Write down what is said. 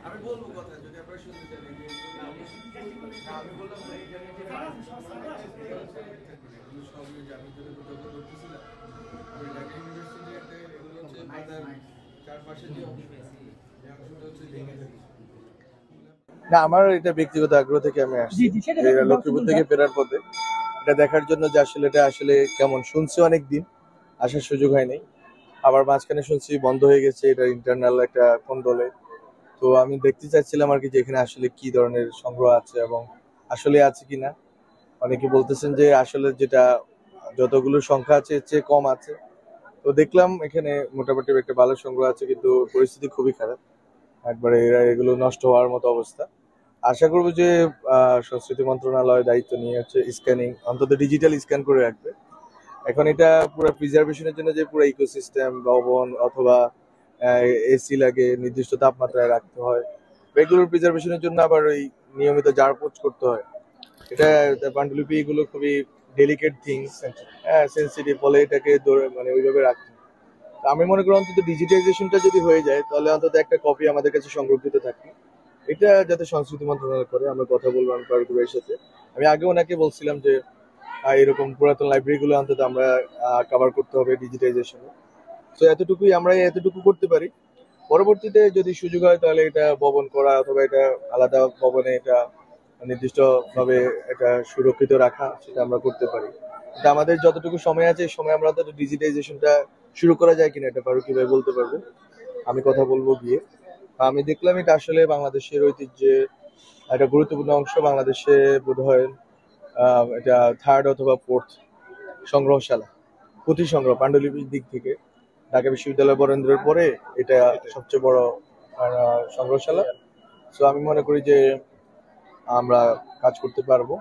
আমি বলবো কথা যদি আপনারা শুনতে চান আমি বললাম সবই যে আমি যদি কোথাও করতেছিলাম ওই ঢাকা ইউনিভার্সিটি একটা এগুলো হচ্ছে মাথার চারপাশে যে অংশটা হচ্ছে ভেঙে যাবে। না, আমার এটা ব্যক্তিগত আগ্রহ থেকে আমি আসছি লক্ষ্মীপুর থেকে ফেরার পথে এটা দেখার জন্য যে আসলে এটা আসলে কেমন শুনছি অনেক দিন আসার সুযোগ হয়নি। আবার মাঝখানে শুনছি বন্ধ হয়ে গেছে, এটা ইন্টারনাল একটা কোন্ডলে। তো আমি দেখতে চাচ্ছিলাম আর কি যে এখানে আসলে কি ধরনের সংগ্রহ আছে এবং আসলে আছে কিনা। অনেকে বলতেছেন যে আসলে যেটা যতগুলো সংখ্যা আছে এর চেয়ে কম আছে। তো দেখলাম এখানে মোটামুটি একটা ভালো সংগ্রহ আছে, কিন্তু পরিস্থিতি খুবই খারাপ, একবারে এগুলো নষ্ট হওয়ার মতো অবস্থা। আশা করবো যে সংস্কৃতি মন্ত্রণালয় দায়িত্ব নিয়ে হচ্ছে স্ক্যানিং, অন্তত ডিজিটাল স্ক্যান করে রাখবে। এখন এটা পুরো প্রিজার্ভেশনের জন্য যে পুরো ইকোসিস্টেম ভবন অথবা এসি লাগে, নির্দিষ্ট তাপমাত্রায় রাখতে হয়, এগুলোর প্রিজার্ভেশনের জন্য আবার ওই নিয়মিত জার পোছ করতে হয়। এটা পান্ডুলিপি এগুলো খুবই ডেলিকেট থিংস, হ্যাঁ সেন্সিটিভ, ফলে এটাকে মানে ওইভাবে রাখতে হয়। আমি মনে করি অন্তত ডিজিটাইজেশনটা যদি হয়ে যায় তাহলে অন্তত একটা কপি আমাদের কাছে সংরক্ষিত থাকে। এটা যাতে সংস্কৃতি মন্ত্রণালয় করে, আমরা কথা বলবো আমি ফারুক ভাইয়ের সাথে। আমি আগে ওনাকে বলছিলাম যে এরকম পুরাতন লাইব্রেরি গুলো অন্তত আমরা কভার করতে হবে ডিজিটাইজেশনে। তো এতটুকু করতে পারি। পরবর্তীতে যদি সুযোগ হয় তাহলে এটা ভবন করা অথবা এটা আলাদা ভবনে এটা নির্দিষ্ট ভাবে এটা সুরক্ষিত রাখা, সেটা আমরা করতে পারি। কিন্তু আমাদের যতটুকু সময় আছে এই সময় আমরা অন্তত ডিজিটাইজেশনটা শুরু করা যায় কিনা এটা ফারুক ভাই বলতে পারবে। আমি কথা বলবো গিয়ে। আমি দেখলাম এটা আসলে বাংলাদেশের ঐতিহ্যে একটা গুরুত্বপূর্ণ অংশ। বাংলাদেশে বোধহয় এটা থার্ড অথবা ফোর্থ সংগ্রহশালা, পুঁথি সংগ্রহ পাণ্ডুলিপির দিক থেকে ঢাকা বিশ্ববিদ্যালয় বরেন্দ্রের পরে এটা সবচেয়ে বড় সংগ্রহশালা। তো আমি মনে করি যে আমরা কাজ করতে পারবো।